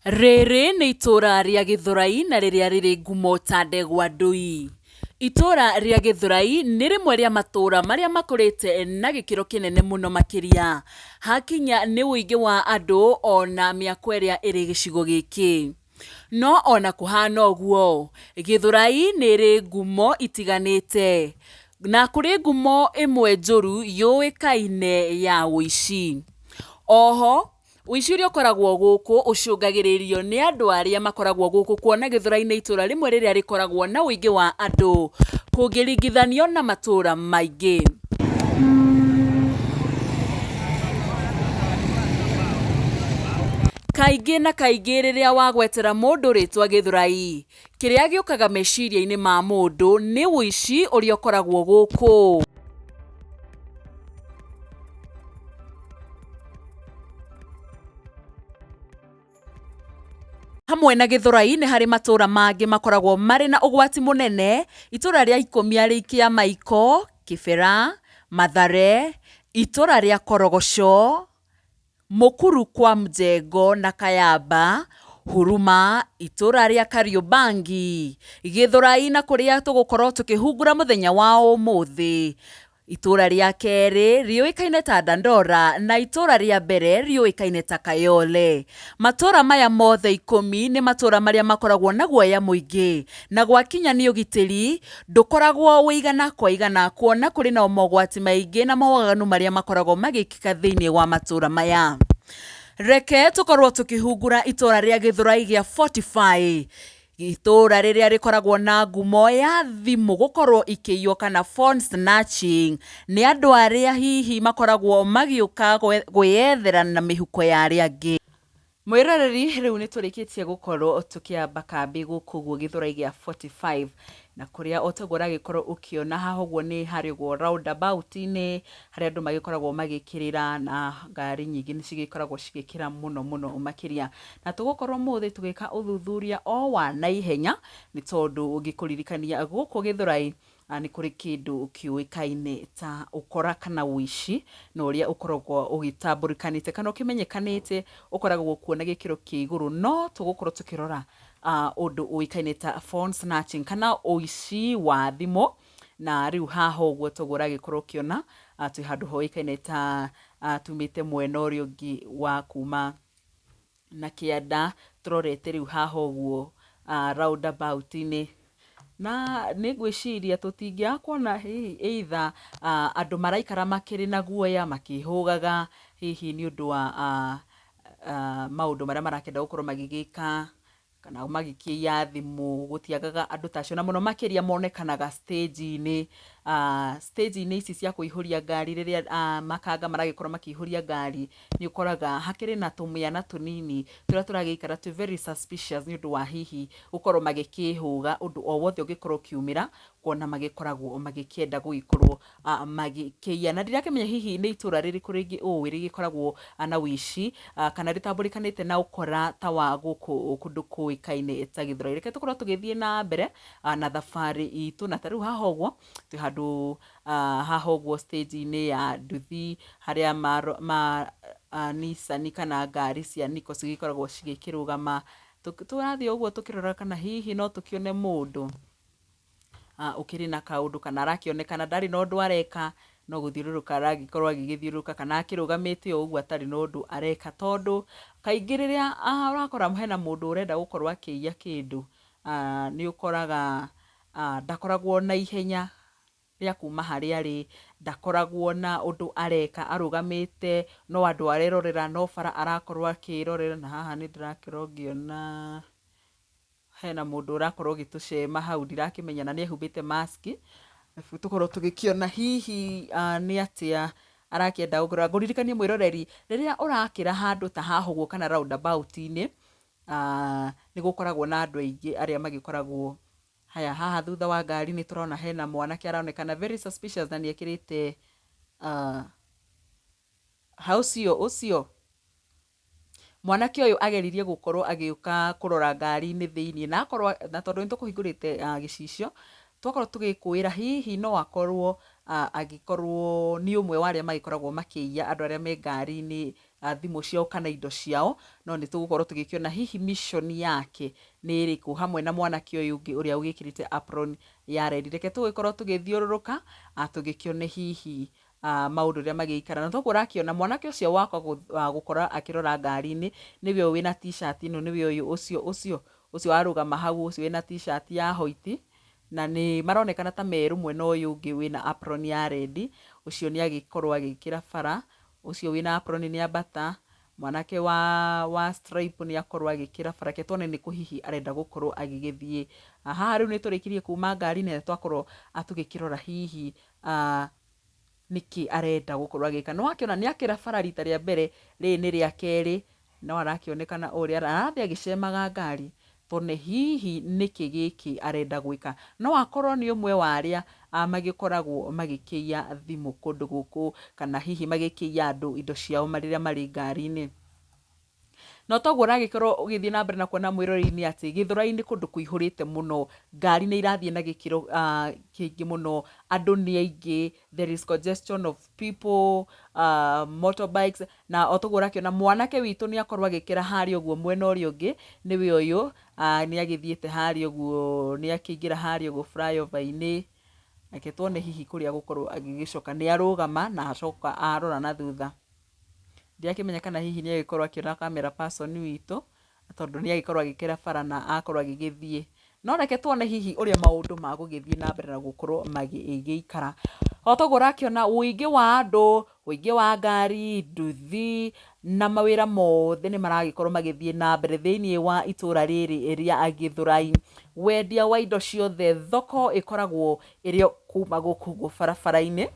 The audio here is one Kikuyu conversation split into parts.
Rĩrĩ nĩ itũra rĩa Githurai na rĩrĩa rĩrĩ ngumo ta ndegwa ndui. Itũra rĩa Githurai nĩ rĩmwe rĩa matũra marĩa makũrĩte na gĩkĩro kĩnene mũno makĩria. Hakinya nĩ ũingĩ wa andũ ona mĩako ĩrĩa ĩrĩ gĩcigo gĩkĩ. No ona kũhana ũguo, Githurai nĩ ĩrĩ ngumo itiganĩte. Na kũrĩ ngumo ĩmwe njũru yũĩkaine ya ũici. Oho, ũici ũrĩa ũkoragwo gũkũ ũcũngagĩrĩrio nĩ andũ arĩa makoragwo gũkũ, kuona Githurai nĩ itũra rĩmwe rĩrĩa rĩkoragwo na ũingĩ wa andũ kũngĩringithanio na matũra maingĩ. Kaingĩ na kaingĩ rĩrĩa wagwetera mũndũ rĩtwa Githurai, kĩrĩa gĩũkaga meciria-inĩ ma mũndũ nĩ ũici ũrĩa ũkoragwo gũkũ. Hamwe na Githurai nĩ harĩ matũra mangĩ makoragwo marĩ na ũgwati mũnene. Itũra rĩa Ikũmia rĩikia Maiko, Kĩbera, Mathare, itũra rĩa Korogoco, Mũkuru kwa Mjengo na Kayamba, Huruma, itũra rĩa Kariũbangi, Githurai na kũrĩa tũgũkorwo tũkĩhungura mũthenya wa ũmũthĩ. Itũra rĩa kerĩ rĩũĩkaine ta Dandora na itũra rĩa mbere rĩũĩkaine ta Kayole. Matũra maya mothe 10 nĩ matũra marĩa makoragwo na guoya mũingĩ, na gwakinya nĩ ũgitĩri ndũkoragwo wĩigana kwa igana, kuona kũrĩ na mogwati maingĩ na mawaganu marĩa makoragwo magĩkĩka thĩinĩ wa matũra maya. Reke tũkorwo tũkĩhungura itũra rĩa Githurai gĩa 45. Itũra rĩrĩa rĩkoragwo na ngumo ya thimũ gũkorwo ikĩiywo kana phone snatching nĩ andũ arĩa hihi makoragwo magĩũka gwĩyethera na mĩhuko ya arĩa angĩ. Mwĩroreri, rĩu nĩ tũrĩkĩtie gũkorwo tũkĩamba kambĩ gũkũ guo Githurai gĩa 45, na kũrĩa otaguo ũragĩkorwo ũkĩona haha ũguo nĩ harĩ guo roundabout-inĩ harĩa andũ magĩkoragwo magĩkĩrĩra na ngari nyingĩ nĩ cigĩkoragwo cigĩkĩra mũno mũno makĩria. Na tũgũkorwo mũthĩ tũgĩka ũthuthuria o wa naihenya nĩ tondũ ũngĩkũririkania gũkũ Githurai nĩ kũrĩ kĩndũ kĩũĩkaine ta ũkora kana ũici, na ũrĩa ũkoragwo ũgĩtambũrĩkanĩte kana ũkĩmenyekanĩte ũkoragwo kuo na gĩkĩro kĩa igũrũ. No tũgũkorwo tũkĩrora ũndũ ũĩkaine ta phone snatching kana ũici wa thimũ, na rĩu haha ũguo toguo ũragĩkorwo ũkĩona twĩ handũ hoĩkaine ta tumĩte mwena ũrĩa ũngĩ wa kuma na kĩanda tũrorete rĩu haha ũguo roundabout-inĩ. Na nĩ ngwĩciria tũtingĩaga kuona hihi either andũ maraikara makĩrĩ na guoya makĩhũgaga hihi nĩ ũndũ wa maũndũ marĩa marakenda gũkorwo magĩgĩka kana magĩkĩiya thimũ, gũtiagaga andũ ta acio, na mũno makĩria monekanaga stage-inĩ. Stage-inĩ ici cia kũihũria ngari rĩrĩa makanga maragĩkorwo makĩihũria ngari, nĩ ũkoraga hakĩrĩ na tũmĩana tũnini tũrĩa tũragĩikara twĩ very suspicious nĩ ũndũ wa hihi gũkorwo magĩkĩhũga ũndũ o wothe ũngĩkorwo ũkiumĩra, kuona magĩkoragwo magĩkĩenda gũgĩkorwo magĩkĩiya. Na ndirakĩmenya hihi nĩ itũra rĩrĩkũ rĩngĩ ũĩ rĩgĩkoragwo na ũici kana rĩtambũrĩkanĩte na ũkora ta wa gũkũ kũndũ kũĩkaine ta Githurai. Reke tũkorwo tũgĩthiĩ na mbere na thabarĩ itũ, na tarĩu haha ũguo twĩ handũ haha ũguo stage-inĩ ya nduthi harĩa Nissan kana ngari cia Niko cigĩkoragwo cigĩkĩrũgama. Tũrathiĩ ũguo tũkĩrora kana hihi no tũkĩone mũndũ ũkĩrĩ na kaũndũ kana arakĩonekana ndarĩ na ũndũ areka, no gũthiũrũrũka aragĩkorwo agĩgĩthiũrũrũka kana akĩrũgamĩte o ũguo atarĩ na ũndũ areka. Tondũ kaingĩ rĩrĩa ũrakora hena mũndũ ũrenda gũkorwo akĩiya kĩndũ, nĩ ũkoraga ndakoragwo na ihenya rĩa kuma harĩa arĩ, ndakoragwo na ũndũ areka, arũgamĩte, no andũ arerorera, no bara arakorwo akĩrorera. Na haha nĩ ndĩrakorwo ngĩona hena mũndũ ũrakorwo ũgĩtũcema hau, ndirakĩmenya na nĩ ehumbĩte mask. Tũkorwo tũgĩkĩona hihi nĩ atĩa arakĩenda gũkorwo. Ngũririkanie mwĩroreri, rĩrĩa ũrakĩra handũ ta haha ũguo kana roundabout-inĩ, nĩ gũkoragwo na andũ aingĩ arĩa magĩkoragwo haya. Haha thutha wa ngari nĩ tũrona hena mwanake aronekana very suspicious na nĩ ekĩrĩte ũcio mwanake ũyũ ageririe gũkorwo agĩũka kũrora ngari-inĩ thĩinĩ, na tondũ nĩ tũkũhingũrĩte gĩcicio, twakorwo tũgĩkũĩra hihi no akorwo agĩkorwo nĩ ũmwe wa arĩa magĩkoragwo makĩiya andũ arĩa me ngari-inĩ thimũ ciao kana indo ciao, no nĩ tũgũkorwo tũgĩkĩona hihi mission yake nĩ ĩrĩkũ, hamwe na mwanake ũyũ ũngĩ ũrĩa ũgĩkĩrĩte apron ya red. Reke tũgĩkorwo tũgĩthiũrũrũka tũgĩkĩone hihi maũndũ ũrĩa magĩikara. Na toguo ũrakĩona mwanake ũcio wakwa gũkora akĩrora ngari-inĩ nĩwe ũyũ wĩna t-shirt ĩno, nĩwe ũyũ ũcio warũgama hau, ũcio wĩna t-shirt ya white, na nĩ maronekana ta meru mwena ũyũ ũngĩ wĩna apron ya red, ũcio nĩ agĩkorwo agĩkĩra bara, ũcio wĩna apron nĩ ambata, mwanake wa stripe nĩ akorwo agĩkĩra bara. Reke tuone nĩ kũ hihi arenda gũkorwo agĩgĩthiĩ. Haha rĩu nĩ tũrĩkirie kuma ngari-inĩ na twakorwo tũgĩkĩrora hihi nĩkĩ arenda gũkorwo agĩka. Nĩ wakĩona nĩ akĩra bara rita rĩa mbere, rĩrĩ nĩ rĩa kerĩ, no arakĩonekana ũrĩa arathiĩ agĩcemaga ngari, tone hihi nĩkĩ gĩkĩ arenda gwĩka. No akorwo nĩ ũmwe wa arĩa magĩkoragwo magĩkĩiya thimũ kũndũ gũkũ, kana hihi magĩkĩiya andũ indo ciao rĩrĩa marĩ ngari-inĩ. No toguo ũragĩkorwo ũgĩthiĩ na mbere na kuona mwĩrore-inĩ atĩ Githurai nĩ kũndũ kũihũrĩte mũno, ngari nĩ irathiĩ na gĩkĩro kĩingĩ mũno, andũ nĩ aingĩ, there is congestion of people, motorbikes, na o toguo ũrakĩona mwanake witũ nĩ akorwo agĩkĩra harĩa ũguo mwena ũrĩa ũngĩ, nĩwe ũyũ nĩ agĩthiĩte harĩa ũguo, nĩ akĩingĩra harĩa ũguo flyover-inĩ. Reke tuone hihi kũrĩa gũkorwo agĩgĩcoka, nĩ arũgama na acoka arora na thutha. Ndiakĩmenya kana hihi nĩ agĩkorwo akĩona camera person witũ, tondũ nĩ agĩkorwo agĩkĩra bara na akorwo agĩgĩthiĩ. No reke tuone hihi ũrĩa maũndũ magũgĩthiĩ na mbere na gũkorwo magĩikara. O toguo ũrakĩona ũingĩ wa andũ, ũingĩ wa ngari, nduthi na mawĩra mothe nĩ maragĩkorwo magĩthiĩ na mbere thĩinĩ wa itũra rĩrĩ rĩa Githurai. Wendia wa indo ciothe, thoko ĩkoragwo ĩrĩ kuma gũkũ barabara-inĩ,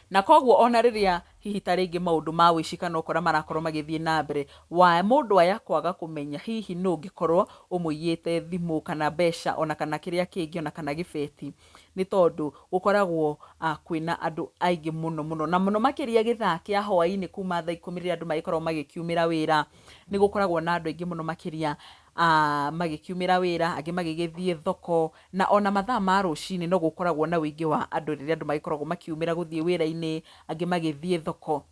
na koguo ona rĩrĩa hihi ta rĩngĩ maũndũ ma ũici kana ũkora marakorwo magĩthiĩ na mbere, wa mũndũ aya kwaga kũmenya hihi nũ ũngĩkorwo ũmũiyĩte thimũ kana mbeca ona kana kĩrĩa kĩngĩ ona kana gĩbeti, nĩ tondũ gũkoragwo kwĩna andũ aingĩ mũno mũno, na mũno makĩria gĩthaa kĩa hwaĩ-inĩ kuma thaa 10 rĩrĩa andũ magĩkoragwo magĩkiumĩra wĩra, nĩ gũkoragwo na andũ aingĩ mũno makĩria magĩkiumĩra wĩra, angĩ magĩgĩthiĩ thoko, na ona mathaa ma rũcinĩ no gũkoragwo na ũingĩ wa andũ rĩrĩa andũ magĩkoragwo makiumĩra gũthiĩ wĩra-inĩ, angĩ magĩthiĩ thoko,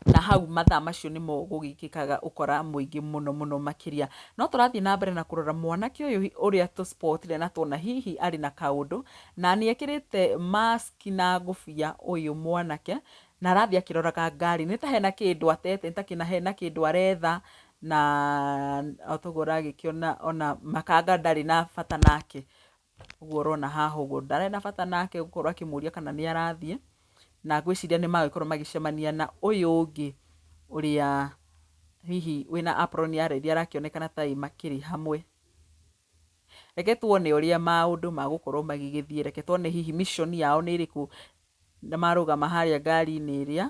na hau mathaa macio nĩmo gũgĩkĩkaga ũkora mũingĩ mũno mũno makĩria. No tũrathiĩ na mbere na kũrora mwanake ũyũ ũrĩa tũspotire na tuona hihi arĩ na kaũndũ, na nĩ ekĩrĩte mask na ngũbia ũyũ mwanake, na arathiĩ akĩroraga ngari, nĩ ta hena kĩndũ atete, nĩ ta hena kĩndũ aretha, na o toguo ũragĩkĩona ona makanga ndarĩ na bata nake, ũguo ũrona haha ũguo ndarĩ na bata nake gũkorwo akĩmũria kana nĩ arathiĩ, na ngwĩciria nĩ magĩkorwo magĩcemania na ũyũ ũngĩ ũrĩa hihi wĩna apron ya red arakĩonekana ta makĩrĩ hamwe. Reke tuone ũrĩa maũndũ magũkorwo magĩgĩthiĩ, reke tuone hihi mission yao nĩ ĩrĩkũ, na marũgama harĩa ngari-inĩ ĩrĩa,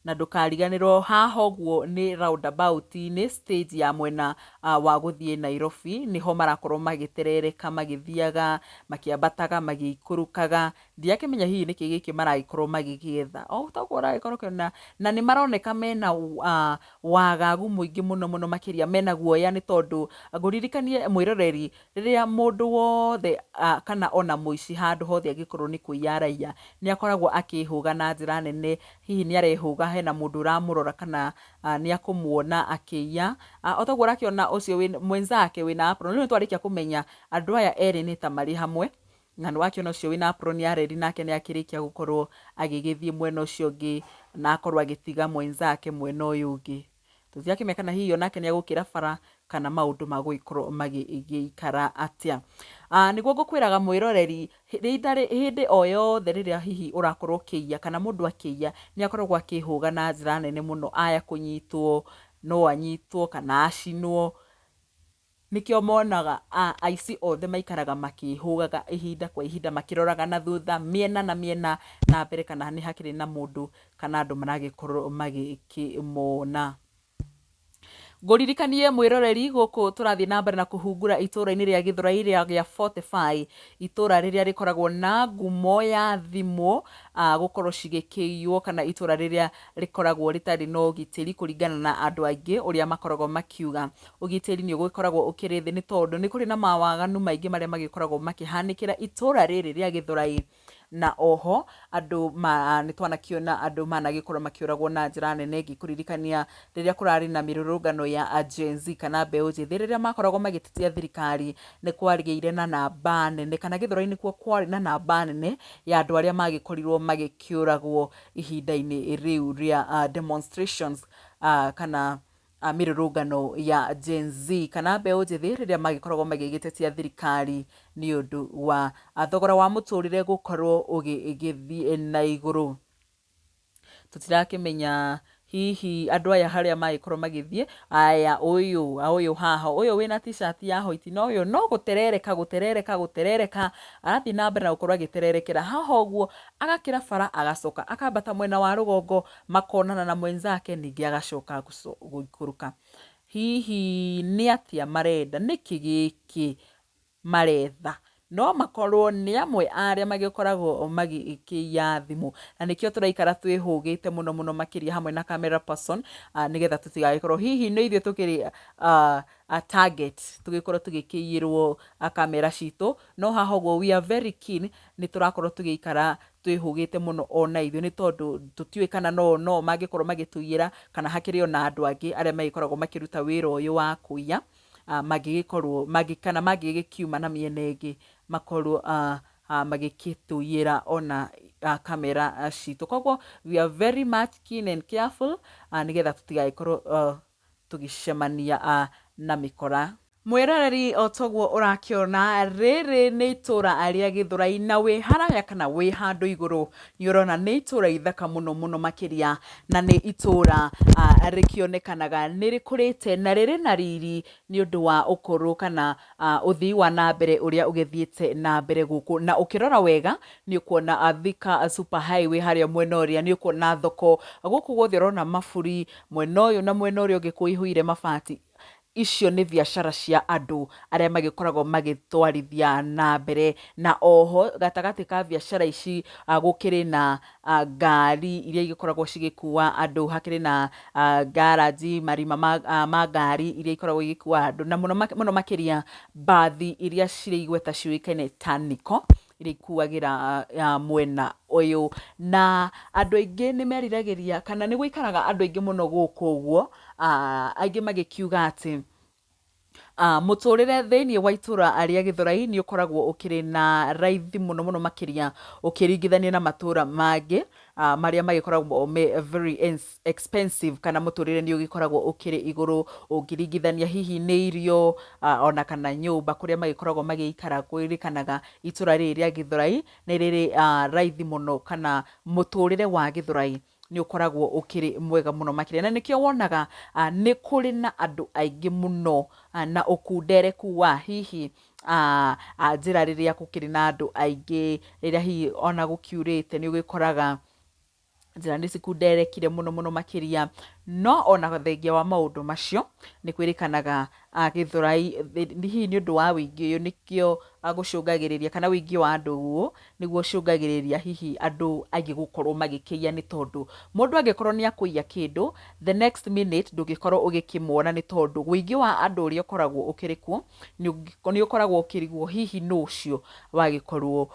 na ndũkariganĩrwo haha ũguo nĩ roundabout-inĩ, stage ya mwena wa gũthiĩ Nairobi, nĩho marakorwo magĩterereka magĩthiaga, makĩambataga, magĩikũrũkaga, ndiakĩmenya hihi nĩkĩ gĩkĩ maragĩkorwo magĩgĩetha. O toguo ũragĩkorwo ũkĩona, na nĩ maroneka mena wagagu mũingĩ mũno mũno makĩria, mena guoya, nĩ tondũ ngũririkanie mwĩroreri, rĩrĩa mũndũ wothe kana ona mũici handũ hothe angĩkorwo nĩ kũiya araiya, nĩ akoragwo akĩhũga na njĩra nene, hihi nĩ arehũga hena mũndũ ũramũrora kana nĩ akũmuona akĩiya. O toguo ũrakĩona ũcio mwenzake wĩna apron, rĩu nĩ twarĩkia kũmenya andũ aya erĩ nĩ ta marĩ hamwe, na nĩ wakĩona ũcio wĩna apron ya red nake nĩ akĩrĩkia gũkorwo agĩgĩthiĩ mwena ũcio ũngĩ, na akorwo agĩtiga mwenzake mwena ũyũ ũngĩ. Tũtiakĩmenya kana hihi onake nĩ agũkĩra bara kana maũndũ magũgĩkorwo magĩikara atĩa. Nĩguo ngũkwĩraga mwĩroreri, hĩndĩ o yothe rĩrĩa hihi ũrakorwo ũkĩiya kana mũndũ akĩiya, nĩ akoragwo akĩhũga na njĩra nene mũno, aya kũnyitwo, no anyitwo kana acinwo, nĩkĩo monaga aici othe maikaraga makĩhũgaga ihinda kwa ihinda, makĩroraga na thutha, mĩena na mĩena, na mbere kana nĩ hakĩrĩ na mũndũ kana andũ maragĩkorwo magĩkĩmona. Ngũririkanie mwĩroreri, gũkũ tũrathiĩ na mbere na kũhungura itũra-inĩ rĩa Githurai rĩa 45, itũra rĩrĩa rĩkoragwo na ngumo ya thimũ gũkorwo cigĩkĩiywo, kana itũra rĩrĩa rĩkoragwo rĩtarĩ na ũgitĩri kũringana na andũ aingĩ ũrĩa makoragwo makiuga. Ũgitĩri nĩ ũgĩkoragwo ũkĩrĩ thĩ, nĩ tondũ nĩ kũrĩ na mawaganu maingĩ marĩa magĩkoragwo makĩhanĩkĩra itũra rĩrĩ rĩa Githurai. na oho andu ni twanakiona andu managikorwo makiuragwo na njira nene ngikuririkania riria kurari na mirurungano ya Gen Z kana mbeu njithi riria makoragwo magititia thirikari ni kwarigeire na namba nene kana Githurai kuo kwari na namba nene ya andu aria magikorirwo magikiuragwo ihinda-ini riu ria demonstrations kana mirurungano ya Gen Z kana mbeu njithi riria magikoragwo magigitetia thirikari ni undu wa thogora wa muturire gukorwo ugithie na iguru. Tutirakimenya hihi andu aya haria magikorwo magithie aya uyu haha uyu wina t-shirt ya hoiti no uyu no guterereka arathi na mbere na gukorwo agitererekera haha uguo agakira bara agacoka akambata mwena wa rugongo makonana na mwenzake ningi agacoka guikuruka. Hihi ni atia marenda niki giki maretha no makorwo ni amwe aria magikoragwo magikiya thimu na nikio turaikara twihugite muno makiria hamwe na camera person nigetha tutigagikorwo hihi ni ithio tukiri a target tugikorwo tugikiyirwo camera citu no haha uguo we are very keen ni turakorwo tugiikara twihugite muno ona ithio ni tondu tutiwe kana no magikorwo magituyira kana hakiri ona andu angi aria magikoragwo makiruta wira uyu wa kuiya magigikorwo kana magigikiuma na miene ingi makorwo magikituyira ona camera citu. Koguo we are very much keen and careful nigetha tutigagikorwo tugicemania na mikora. Mwiroreri otogwo urakiona riri ni itura ria Githurai na wi haraya kana wi handu iguru ni urona ni itura ithaka muno makiria na ni itura rikionekanaga ni rikurite na riri na riri ni undu wa ukuru kana uthii wa na mbere uria ugithiite na mbere guku na ukirora wega ni ukuona Thika super highway haria mwena uria ni ukuona thoko guku guothe urona maburi mwena uyu na mwena uria ungi kuihuire mabati. Icio ni biashara cia andu aria magikoragwo magitwarithia na mbere na oho gatagati ka biashara ici gukiri na ngari iria igikoragwo cigikuwa andu hakiri na garage marima ma ngari iria ikoragwo igikuwa andu na muno makiria bathi iria ciri igweta ciuikaine ta niko iria ikuagira mwena uyu na andu aingi ni meriragiria kana ni guikaraga andu aingi muno guku uguo aingi magikiuga ati muturire thiini wa itura aria Githurai ni ukoragwo ukiri na raithi muno makiria ukiringithania na matura mangi maria magikoragwo very expensive kana muturire ni ugikoragwo ukiri iguru ungiringithania hihi ni irio ona kana nyumba kuria magikoragwo magiikara kwirikanaga itura riri ria Githurai ni riri raithi muno kana muturire wa Githurai ni ukoragwo ukiri mwega muno makiria na nikio wonaga ni kuri na andu aingi muno na ukundereku wa hihi njira riria gukiri na andu aingi riria hihi ona gukiurite ni ugikoraga njira ni cikunderekire muno makiria no ona thengia wa maundu macio ni kwirikanaga Githurai hihi ni undu wa wingi uyu nikio gucungagiriria kana wingi wa andu uo niguo cungagiriria hihi andu aingi gukorwo magikiya ni tondu mundu angikorwo ni akuiya kindu the next minute ndugikorwo ugikimwona ni tondu wingi wa andu uria ukoragwo ukirikuo ni ukoragwo ukirigwo hihi no ucio wagikorwo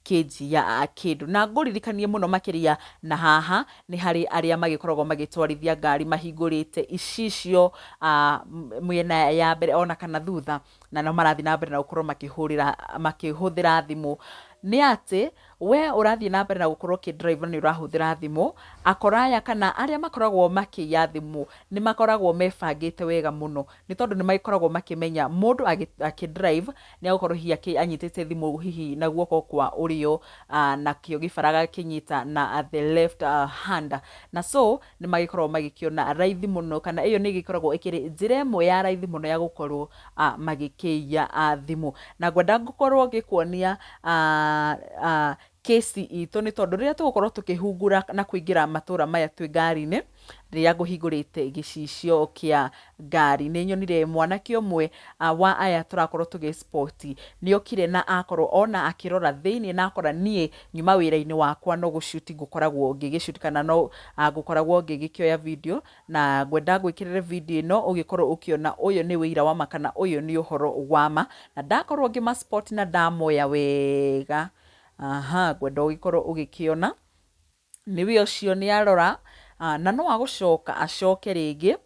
kinjia kindu na nguririkanie muno makiria na haha ni hari aria magikoragwo magitwarithia ngari mahingurite icicio mwena ya mbere ona kana thutha na no marathi na mbere na gukorwo makihuthira thimu ni ati we urathi na mbere na gukorwo ki driver ni urahuthira thimu akoraya kana aria makoragwo makiya thimu ni makoragwo mebangite wega muno ni tondu ni makoragwo makimenya mundu aki drive ni agukorwo hihi anyitite thimu hihi na guoko kwa urio na kio gibaraga kinyita na the left hand na so ni magikorwo magikiona raithi muno kana iyo ni gikoragwo ikiri njira imwe ya raithi muno ya gukorwo magikiya thimu na ngwenda gukorwo ngikuonia kesi itu ni tondu riria tugukorwo tukihungura na kuingira matura maya twi ngari-ini riria nguhingurite gicicio kia ngari ni nyonire mwanake umwe wa aya turakorwo tugisport ni okire na akorwo ona akirora thiini na akora nie nyuma wira-ini wakwa no gushoot ngukoragwo ngigishut kana no ngukoragwo ngigikioya video na ngwenda gwikirire video ino ugikorwo ukiona uyu ni wira wa makana uyu ni uhoro wa ma na ndakorwo ngima sport na ndamoya wega ngwenda ũgĩkorwo ũgĩkĩona. Nĩwe ũcio nĩ arora na no agũcoka acoke rĩngĩ.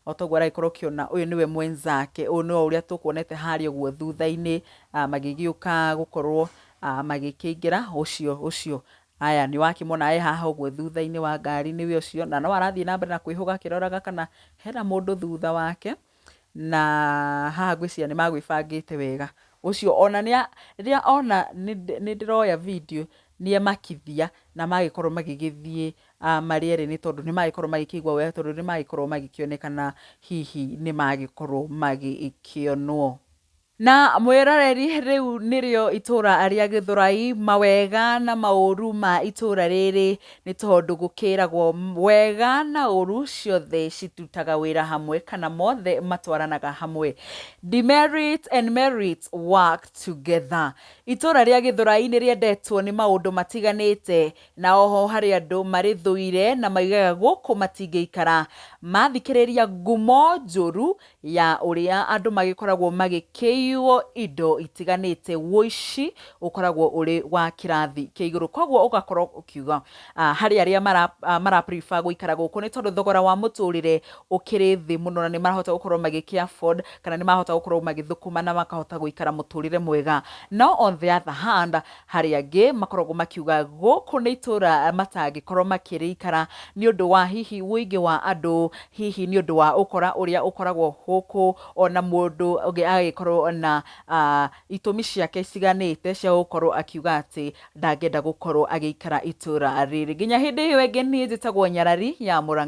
Otoguo aragĩkorwo ũkĩona ũyũ nĩwe mwenzake, ũyũ nĩwe ũrĩa tũkuonete harĩa ũguo thutha-inĩ magĩgĩũka gũkorwo magĩkĩingĩra ũcio. Aya nĩ wakĩmona haha ũguo thutha-inĩ wa ngari, nĩwe ũcio, na no arathiĩ na mbere na kwĩhũga akĩroraga kana hena mũndũ thutha wake, na haha ngwĩciria nĩ magwĩbangĩte wega. Ũcio ona rĩrĩa ona nĩ ndĩroya video nĩ emakithia na magĩkorwo magĩgĩthiĩ marĩere-inĩ, tondũ nĩ magĩkorwo magĩkĩigua wega, tondũ nĩ magĩkorwo magĩkĩonekana hihi nĩ magĩkorwo magĩkĩonwo. Na mwĩroreri, rĩu nĩrĩo itũra rĩa Githurai. Mawega na maũru ma itũra rĩrĩ nĩ tondũ gũkĩragwo wega na ũru ciothe citutaga wĩra hamwe, kana mothe matwaranaga hamwe. Demerit and merit work together. Itũra rĩa Githurai nĩ rĩendetwo nĩ maũndũ matiganĩte, na oho harĩ andũ marĩthũire na maigaga gũkũ matingĩikara mathikĩrĩria ngumo njũru ya ũrĩa andũ magĩkoragwo magĩkĩiywo indo itiganĩte. Ũici ũkoragwo ũrĩ wa kĩrathi kĩa igũrũ, koguo ũgakorwo ũkiuga harĩ arĩa mara prefer gũikara gũkũ nĩ tondũ thogora wa mũtũrĩre ũkĩrĩ thĩ mũno, na nĩ marahota gũkorwo magĩkĩ afford, kana nĩ mahota gũkorwo magĩthũkũma na makahota gũikara mũtũrĩre mwega. No on the other hand, harĩ angĩ makoragwo makiuga gũkũ nĩ itũra matangĩkorwo makĩrĩikara nĩ ũndũ wa hihi ũingĩ wa andũ, hihi nĩ ũndũ wa ũkora ũrĩa ũkoragwo gũkũ, ona mũndũ ũngĩ agĩkorwo na itũmi ciake ciganĩte cia gũkorwo akiuga atĩ ndangĩenda gũkorwo agĩikara itũra rĩrĩ. Nginya hĩndĩ ĩyo ĩngĩ, niĩ njĩtagwo Nyarari ya Mũrang'a.